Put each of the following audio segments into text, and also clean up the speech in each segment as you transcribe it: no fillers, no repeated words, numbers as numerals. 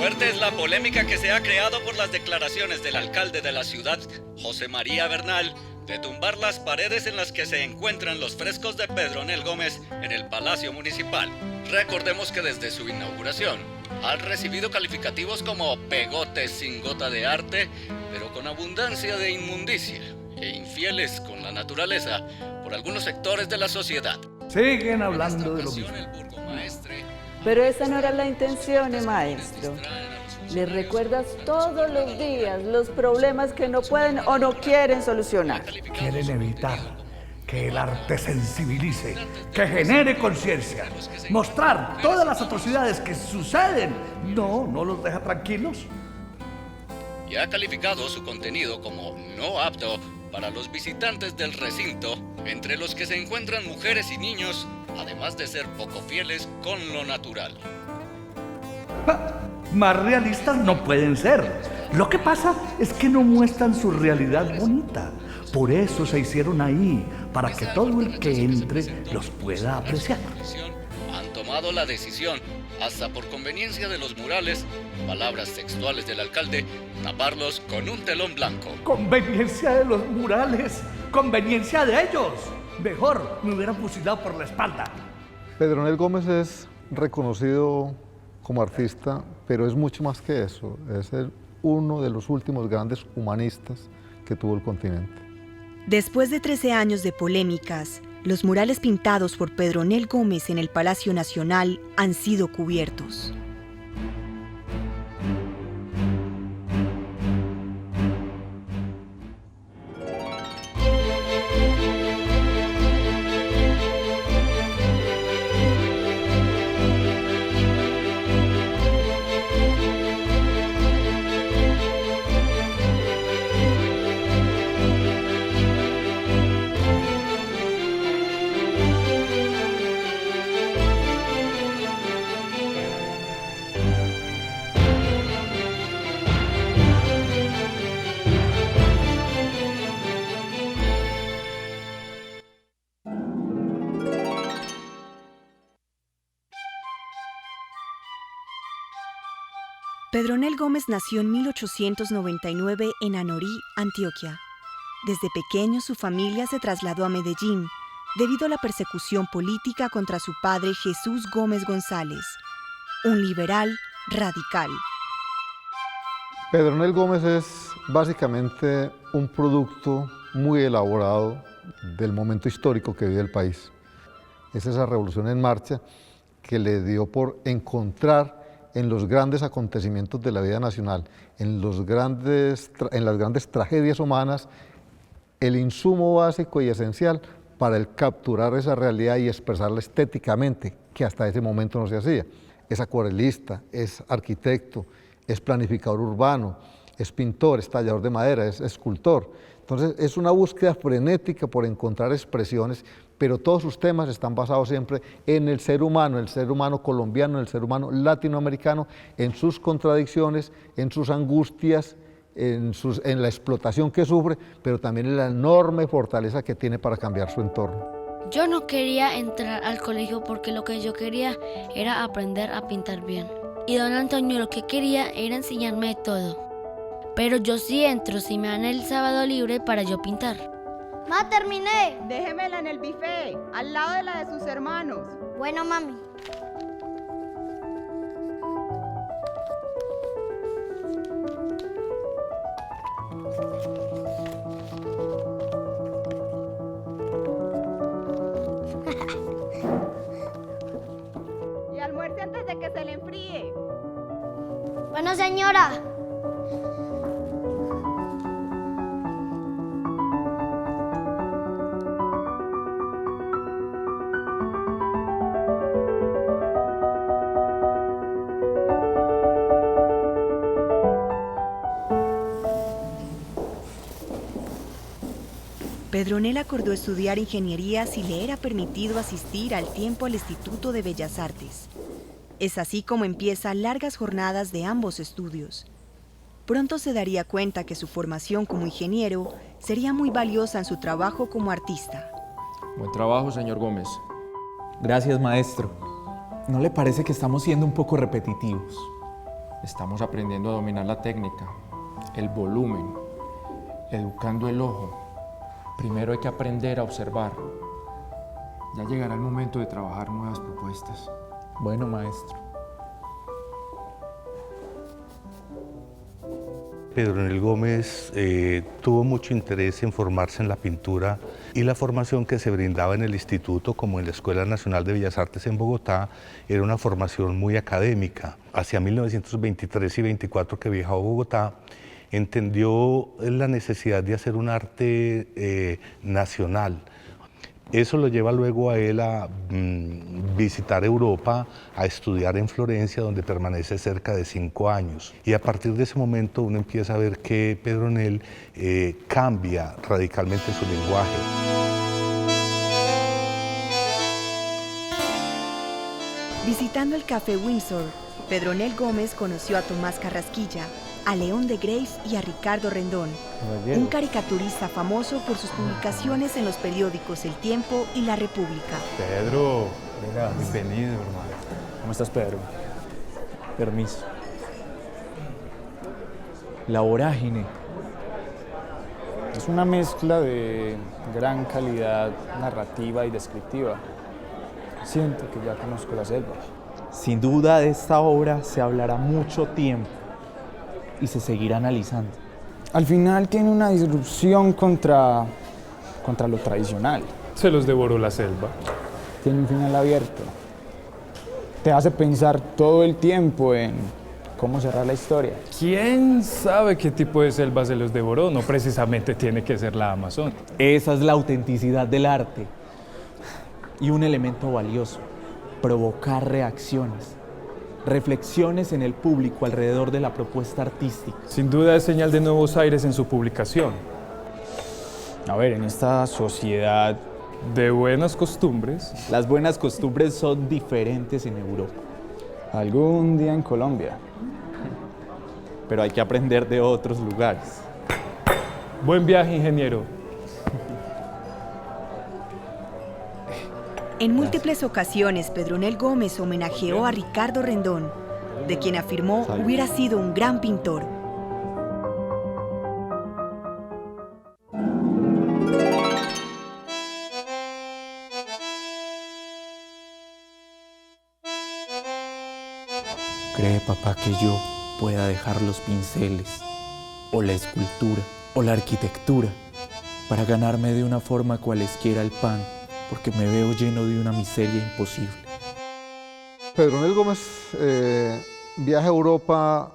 Fuerte es la polémica que se ha creado por las declaraciones del alcalde de la ciudad, José María Bernal, de tumbar las paredes en las que se encuentran los frescos de Pedronel Gómez en el Palacio Municipal. Recordemos que desde su inauguración han recibido calificativos como pegotes sin gota de arte, pero con abundancia de inmundicia e infieles con la naturaleza por algunos sectores de la sociedad. Siguen hablando de lo mismo. Pero esa no era la intención, maestro. Les recuerdas todos los días los problemas que no pueden o no quieren solucionar. Quieren evitar que el arte sensibilice, que genere conciencia, mostrar todas las atrocidades que suceden. No los deja tranquilos. Y ha calificado su contenido como no apto para los visitantes del recinto, entre los que se encuentran mujeres y niños, además de ser poco fieles con lo natural. Más realistas no pueden ser. Lo que pasa es que no muestran su realidad bonita. Por eso se hicieron ahí, para que todo el que entre los pueda apreciar. Han tomado la decisión, hasta por conveniencia de los murales, palabras textuales del alcalde, taparlos con un telón blanco. Conveniencia de los murales, conveniencia de ellos. Mejor me hubieran fusilado por la espalda. Pedronel Gómez es reconocido como artista, pero es mucho más que eso. Es uno de los últimos grandes humanistas que tuvo el continente. Después de 13 años de polémicas, los murales pintados por Pedronel Gómez en el Palacio Nacional han sido cubiertos. Pedronel Gómez nació en 1899 en Anorí, Antioquia. Desde pequeño su familia se trasladó a Medellín debido a la persecución política contra su padre Jesús Gómez González, un liberal radical. Pedronel Gómez es básicamente un producto muy elaborado del momento histórico que vive el país. Es esa revolución en marcha que le dio por encontrar en los grandes acontecimientos de la vida nacional, en las grandes tragedias humanas, el insumo básico y esencial para el capturar esa realidad y expresarla estéticamente, que hasta ese momento no se hacía. Es acuarelista, es arquitecto, es planificador urbano, es pintor, es tallador de madera, es escultor. Entonces es una búsqueda frenética por encontrar expresiones, pero todos sus temas están basados siempre en el ser humano colombiano, el ser humano latinoamericano, en sus contradicciones, en sus angustias, en la explotación que sufre, pero también en la enorme fortaleza que tiene para cambiar su entorno. Yo no quería entrar al colegio porque lo que yo quería era aprender a pintar bien. Y don Antonio lo que quería era enseñarme todo. Pero yo sí entro si me dan el sábado libre para yo pintar. ¡Ma, terminé! Déjemela en el buffet, al lado de la de sus hermanos. Bueno, mami. Y almuerce antes de que se le enfríe. Bueno, señora. Pedronel acordó estudiar ingeniería si le era permitido asistir al tiempo al Instituto de Bellas Artes. Es así como empiezan largas jornadas de ambos estudios. Pronto se daría cuenta que su formación como ingeniero sería muy valiosa en su trabajo como artista. Buen trabajo, señor Gómez. Gracias, maestro. ¿No le parece que estamos siendo un poco repetitivos? Estamos aprendiendo a dominar la técnica, el volumen, educando el ojo. Primero hay que aprender a observar. Ya llegará el momento de trabajar nuevas propuestas. Bueno, maestro. Pedronel Gómez tuvo mucho interés en formarse en la pintura y la formación que se brindaba en el instituto como en la Escuela Nacional de Bellas Artes en Bogotá era una formación muy académica. Hacia 1923 y 24 que viajó a Bogotá, entendió la necesidad de hacer un arte nacional. Eso lo lleva luego a él a visitar Europa, a estudiar en Florencia, donde permanece cerca de 5 años. Y a partir de ese momento uno empieza a ver que Pedronel cambia radicalmente su lenguaje. Visitando el Café Windsor, Pedronel Gómez conoció a Tomás Carrasquilla, a León de Graves y a Ricardo Rendón, un caricaturista famoso por sus publicaciones en los periódicos El Tiempo y La República. Pedro, mira, bienvenido, hermano. ¿Cómo estás, Pedro? Permiso. La Vorágine es una mezcla de gran calidad narrativa y descriptiva. Siento que ya conozco la selva. Sin duda de esta obra se hablará mucho tiempo y se seguirá analizando. Al final tiene una disrupción contra lo tradicional. Se los devoró la selva. Tiene un final abierto. Te hace pensar todo el tiempo en cómo cerrar la historia. ¿Quién sabe qué tipo de selva se los devoró? No precisamente tiene que ser la Amazon. Esa es la autenticidad del arte. Y un elemento valioso, provocar reacciones. Reflexiones en el público alrededor de la propuesta artística. Sin duda es señal de nuevos aires en su publicación. A ver, en esta sociedad de buenas costumbres. Las buenas costumbres son diferentes en Europa. Algún día en Colombia. Pero hay que aprender de otros lugares. Buen viaje, ingeniero. En múltiples ocasiones, Pedronel Gómez homenajeó a Ricardo Rendón, de quien afirmó hubiera sido un gran pintor. ¿Cree, papá, que yo pueda dejar los pinceles, o la escultura, o la arquitectura, para ganarme de una forma cualesquiera el pan? Porque me veo lleno de una miseria imposible. Pedronel Gómez viaja a Europa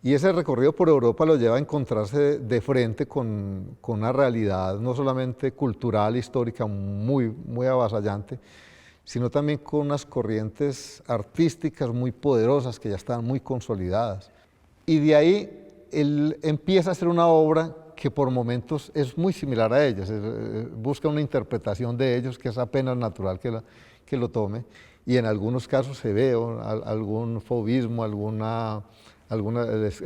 y ese recorrido por Europa lo lleva a encontrarse de frente con una realidad no solamente cultural, histórica, muy avasallante, sino también con unas corrientes artísticas muy poderosas que ya estaban muy consolidadas. Y de ahí él empieza a hacer una obra que por momentos es muy similar a ellas, busca una interpretación de ellos que es apenas natural que lo tome, y en algunos casos se ve algún fauvismo, el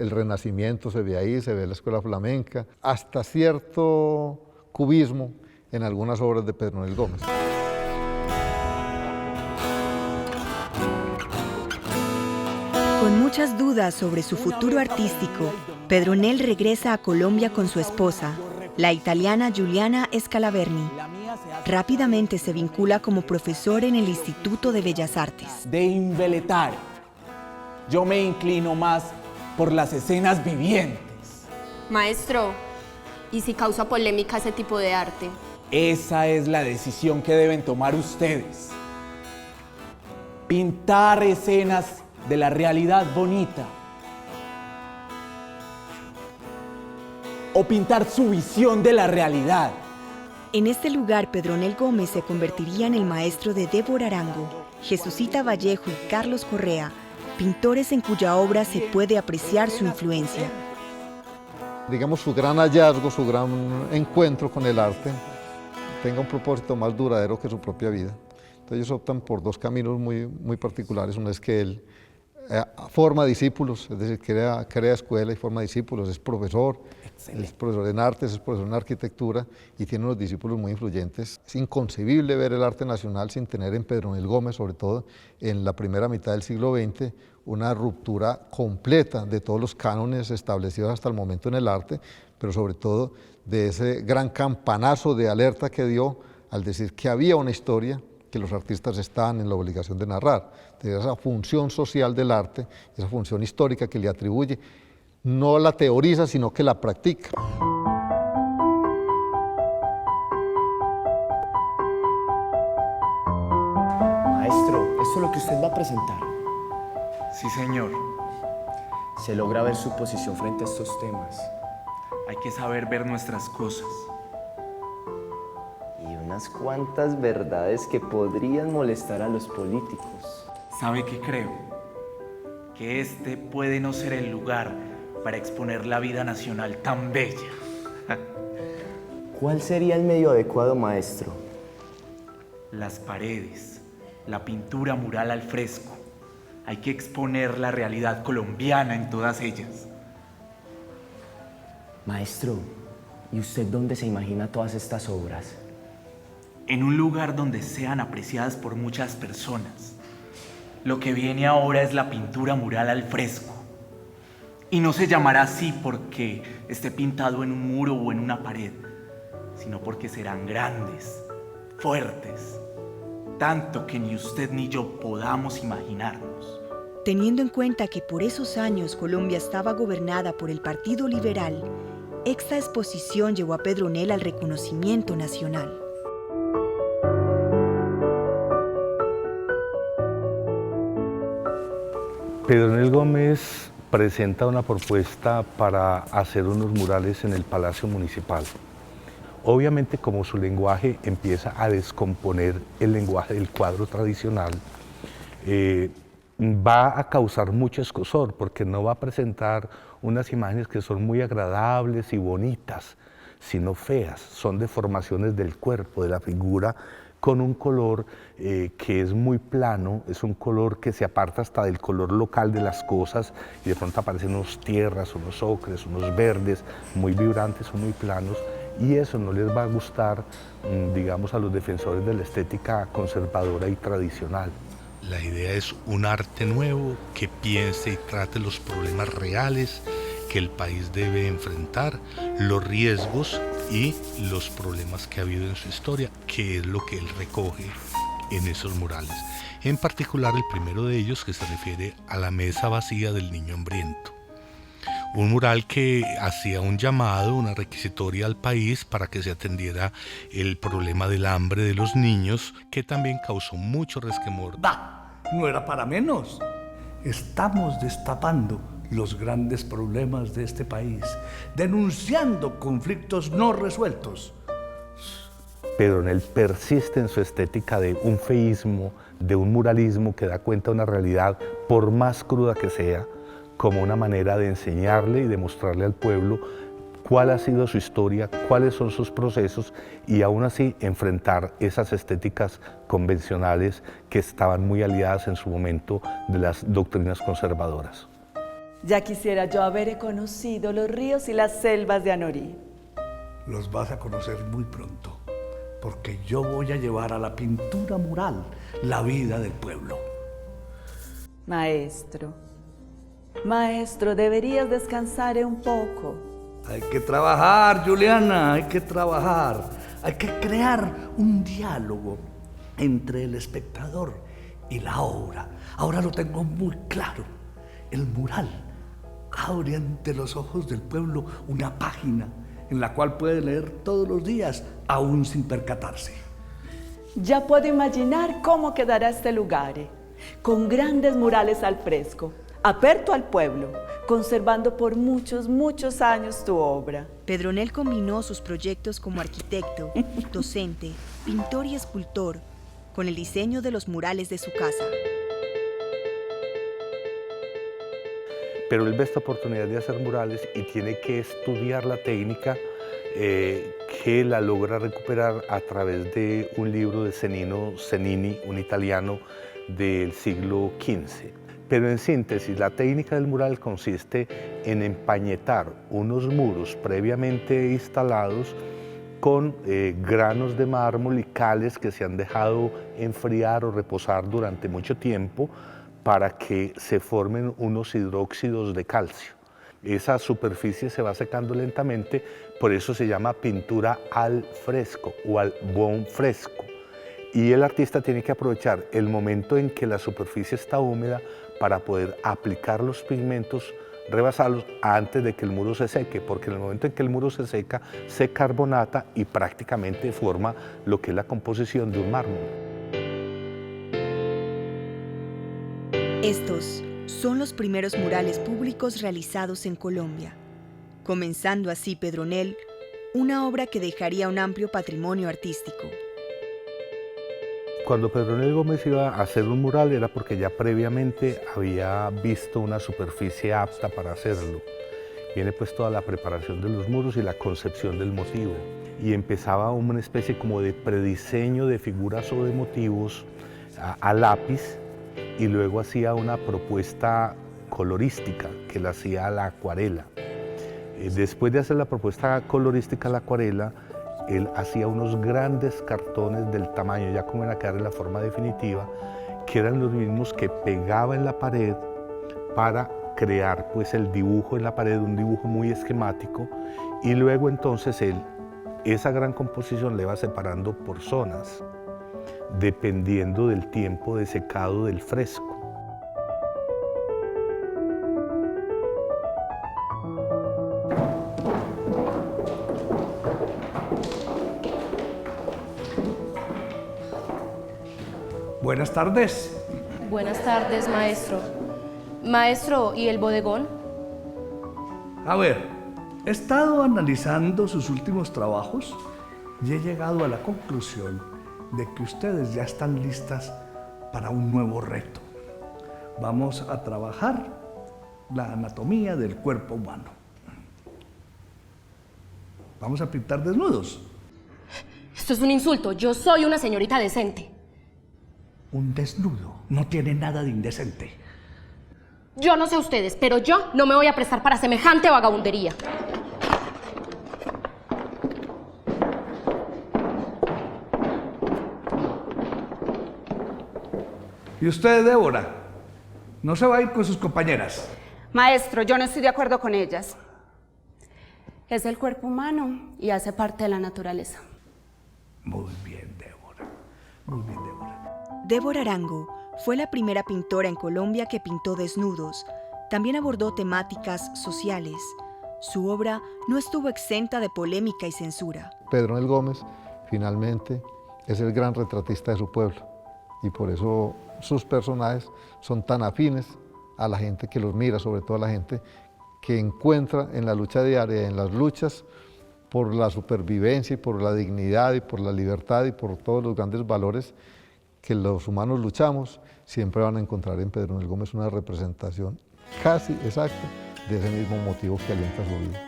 Renacimiento se ve ahí, se ve la escuela flamenca, hasta cierto cubismo en algunas obras de Pedronel Gómez. Con muchas dudas sobre su futuro artístico, Pedronel regresa a Colombia con su esposa, la italiana Giuliana Scalaverni. Rápidamente se vincula como profesor en el Instituto de Bellas Artes. De Inveletare, yo me inclino más por las escenas vivientes. Maestro, ¿y si causa polémica ese tipo de arte? Esa es la decisión que deben tomar ustedes. Pintar escenas de la realidad bonita. O pintar su visión de la realidad. En este lugar, Pedronel Gómez se convertiría en el maestro de Débora Arango, Jesucita Vallejo y Carlos Correa, pintores en cuya obra se puede apreciar su influencia. Digamos, su gran hallazgo, su gran encuentro con el arte, tenga un propósito más duradero que su propia vida. Entonces ellos optan por dos caminos muy particulares. Uno es que él forma discípulos, es decir, crea escuela y forma discípulos, es profesor. Él es profesor en artes, es profesor en arquitectura y tiene unos discípulos muy influyentes. Es inconcebible ver el arte nacional sin tener en Pedronel Gómez, sobre todo en la primera mitad del siglo XX, una ruptura completa de todos los cánones establecidos hasta el momento en el arte, pero sobre todo de ese gran campanazo de alerta que dio al decir que había una historia que los artistas estaban en la obligación de narrar. De esa función social del arte, esa función histórica que le atribuye, no la teoriza, sino que la practica. Maestro, ¿esto es lo que usted va a presentar? Sí, señor. Se logra ver su posición frente a estos temas. Hay que saber ver nuestras cosas. Y unas cuantas verdades que podrían molestar a los políticos. ¿Sabe qué creo? Que este puede no ser el lugar para exponer la vida nacional tan bella. ¿Cuál sería el medio adecuado, maestro? Las paredes, la pintura mural al fresco. Hay que exponer la realidad colombiana en todas ellas. Maestro, ¿y usted dónde se imagina todas estas obras? En un lugar donde sean apreciadas por muchas personas. Lo que viene ahora es la pintura mural al fresco. Y no se llamará así porque esté pintado en un muro o en una pared, sino porque serán grandes, fuertes, tanto que ni usted ni yo podamos imaginarnos. Teniendo en cuenta que por esos años Colombia estaba gobernada por el Partido Liberal, esta exposición llevó a Pedronel al reconocimiento nacional. Pedronel Gómez presenta una propuesta para hacer unos murales en el Palacio Municipal. Obviamente, como su lenguaje empieza a descomponer el lenguaje del cuadro tradicional, va a causar mucho escozor porque no va a presentar unas imágenes que son muy agradables y bonitas, sino feas. Son deformaciones del cuerpo, de la figura, con un color que es muy plano, es un color que se aparta hasta del color local de las cosas y de pronto aparecen unos tierras, unos ocres, unos verdes, muy vibrantes o muy planos, y eso no les va a gustar, digamos, a los defensores de la estética conservadora y tradicional. La idea es un arte nuevo que piense y trate los problemas reales que el país debe enfrentar, los riesgos y los problemas que ha habido en su historia, que es lo que él recoge en esos murales. En particular el primero de ellos, que se refiere a la mesa vacía del niño hambriento. Un mural que hacía un llamado, una requisitoria al país para que se atendiera el problema del hambre de los niños, que también causó mucho resquemor. No era para menos. Estamos destapando los grandes problemas de este país, denunciando conflictos no resueltos. Pedronel persiste en su estética de un feísmo, de un muralismo que da cuenta de una realidad, por más cruda que sea, como una manera de enseñarle y de mostrarle al pueblo cuál ha sido su historia, cuáles son sus procesos y aún así enfrentar esas estéticas convencionales que estaban muy aliadas en su momento de las doctrinas conservadoras. Ya quisiera yo haber conocido los ríos y las selvas de Anorí. Los vas a conocer muy pronto, porque yo voy a llevar a la pintura mural la vida del pueblo. Maestro, deberías descansar un poco. Hay que trabajar, Juliana, hay que trabajar. Hay que crear un diálogo entre el espectador y la obra. Ahora lo tengo muy claro. El mural abre ante los ojos del pueblo una página en la cual puede leer todos los días, aún sin percatarse. Ya puedo imaginar cómo quedará este lugar, con grandes murales al fresco, aperto al pueblo, conservando por muchos, muchos años tu obra. Pedronel combinó sus proyectos como arquitecto, docente, pintor y escultor con el diseño de los murales de su casa. Pero él ve esta oportunidad de hacer murales y tiene que estudiar la técnica que la logra recuperar a través de un libro de Cennino Cennini, un italiano del siglo XV. Pero en síntesis, la técnica del mural consiste en empañetar unos muros previamente instalados con granos de mármol y cales que se han dejado enfriar o reposar durante mucho tiempo para que se formen unos hidróxidos de calcio. Esa superficie se va secando lentamente, por eso se llama pintura al fresco o al buon fresco. Y el artista tiene que aprovechar el momento en que la superficie está húmeda para poder aplicar los pigmentos, rebasarlos antes de que el muro se seque, porque en el momento en que el muro se seca, se carbonata y prácticamente forma lo que es la composición de un mármol. Estos son los primeros murales públicos realizados en Colombia, comenzando así Pedronel, una obra que dejaría un amplio patrimonio artístico. Cuando Pedronel Gómez iba a hacer un mural era porque ya previamente había visto una superficie apta para hacerlo. Viene pues toda la preparación de los muros y la concepción del motivo. Y empezaba una especie como de prediseño de figuras o de motivos a lápiz, y luego hacía una propuesta colorística que la hacía a la acuarela. Después de hacer la propuesta colorística a la acuarela, él hacía unos grandes cartones del tamaño, ya como iban a quedar en la forma definitiva, que eran los mismos que pegaba en la pared para crear pues el dibujo en la pared, un dibujo muy esquemático, y luego entonces él esa gran composición le va separando por zonas, dependiendo del tiempo de secado del fresco. Buenas tardes. Buenas tardes, maestro. Maestro, ¿y el bodegón? A ver, he estado analizando sus últimos trabajos y he llegado a la conclusión de que ustedes ya están listas para un nuevo reto. Vamos a trabajar la anatomía del cuerpo humano. Vamos a pintar desnudos. Esto es un insulto. Yo soy una señorita decente. Un desnudo no tiene nada de indecente. Yo no sé ustedes, pero yo no me voy a prestar para semejante vagabundería. ¿Y usted, Débora? ¿No se va a ir con sus compañeras? Maestro, yo no estoy de acuerdo con ellas. Es el cuerpo humano y hace parte de la naturaleza. Muy bien, Débora. Muy bien, Débora. Débora Arango fue la primera pintora en Colombia que pintó desnudos. También abordó temáticas sociales. Su obra no estuvo exenta de polémica y censura. Pedronel Gómez, finalmente, es el gran retratista de su pueblo y por eso sus personajes son tan afines a la gente que los mira, sobre todo a la gente que encuentra en la lucha diaria, en las luchas por la supervivencia y por la dignidad y por la libertad y por todos los grandes valores que los humanos luchamos, siempre van a encontrar en Pedronel Gómez una representación casi exacta de ese mismo motivo que alienta su vida.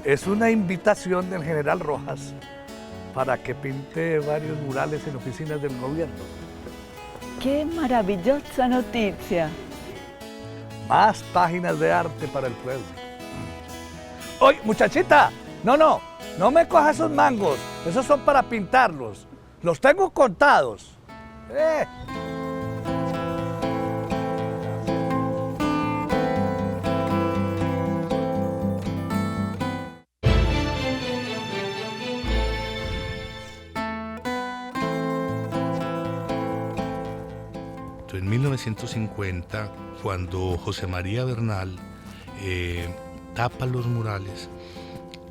Es una invitación del general Rojas para que pinte varios murales en oficinas del gobierno. ¡Qué maravillosa noticia! Más páginas de arte para el pueblo. ¡Oye, muchachita! No me cojas esos mangos. Esos son para pintarlos. Los tengo contados. En 1950, cuando José María Bernal tapa los murales,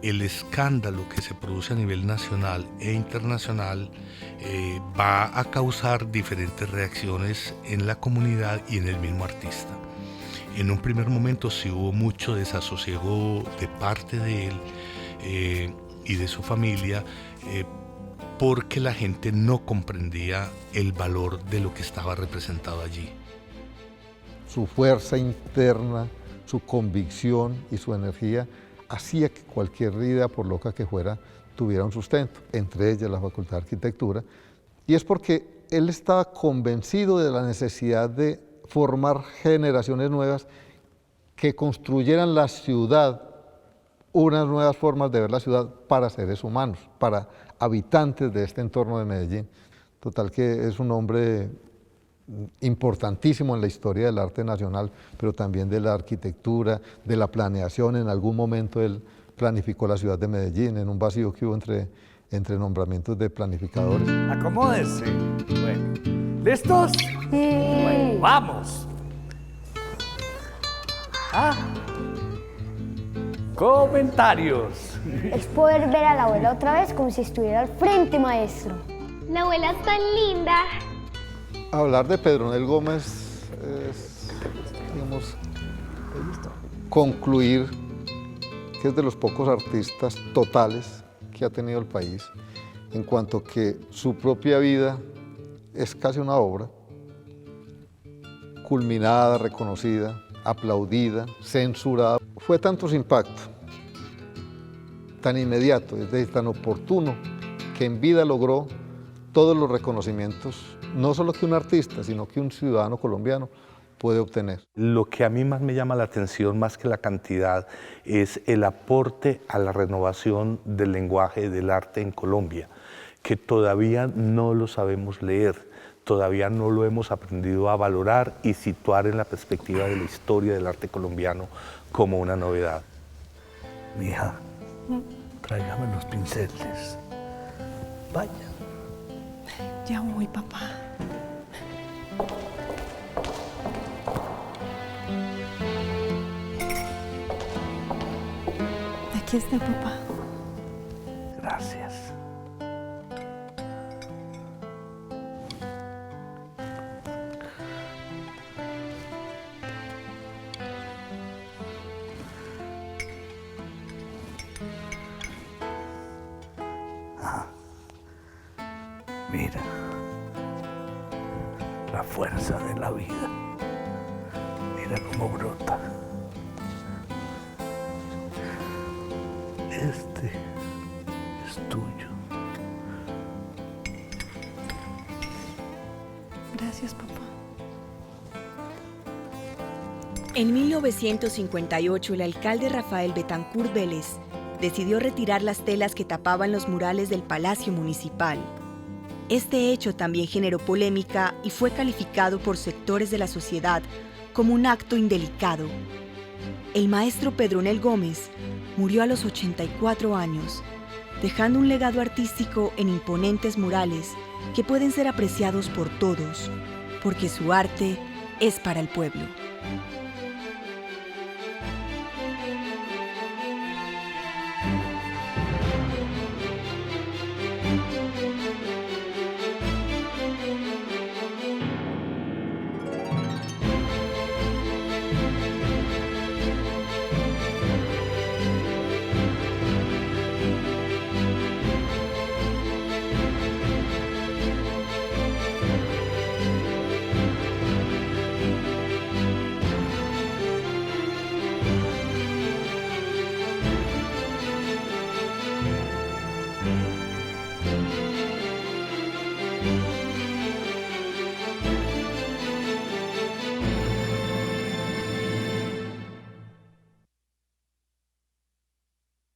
el escándalo que se produce a nivel nacional e internacional va a causar diferentes reacciones en la comunidad y en el mismo artista. En un primer momento sí hubo mucho desasosiego de parte de él y de su familia, porque la gente no comprendía el valor de lo que estaba representado allí. su fuerza interna, su convicción y su energía hacía que cualquier idea, por loca que fuera, tuviera un sustento, entre ellas la Facultad de Arquitectura, y es porque él estaba convencido de la necesidad de formar generaciones nuevas que construyeran la ciudad, unas nuevas formas de ver la ciudad para seres humanos, para habitantes de este entorno de Medellín. Total que es un hombre importantísimo en la historia del arte nacional, pero también de la arquitectura, de la planeación. En algún momento él planificó la ciudad de Medellín, en un vacío que hubo entre nombramientos de planificadores. Acomódense. Bueno, ¿listos? Bueno, vamos. Comentarios. Es poder ver a la abuela otra vez como si estuviera al frente, maestro. La abuela es tan linda. Hablar de Pedronel Gómez es, digamos, concluir que es de los pocos artistas totales que ha tenido el país, en cuanto que su propia vida es casi una obra, culminada, reconocida, aplaudida, censurada. Fue tanto su impacto, tan inmediato, es decir, tan oportuno, que en vida logró todos los reconocimientos, no solo que un artista, sino que un ciudadano colombiano puede obtener. Lo que a mí más me llama la atención, más que la cantidad, es el aporte a la renovación del lenguaje del arte en Colombia, que todavía no lo sabemos leer, todavía no lo hemos aprendido a valorar y situar en la perspectiva de la historia del arte colombiano como una novedad. Mija, tráigame los pinceles. Vaya. Ya voy, papá. Aquí está, papá. Gracias. Mira, la fuerza de la vida. Mira cómo brota. Este es tuyo. Gracias, papá. En 1958, el alcalde Rafael Betancur Vélez decidió retirar las telas que tapaban los murales del Palacio Municipal. Este hecho también generó polémica y fue calificado por sectores de la sociedad como un acto indelicado. El maestro Pedronel Gómez murió a los 84 años, dejando un legado artístico en imponentes murales que pueden ser apreciados por todos, porque su arte es para el pueblo.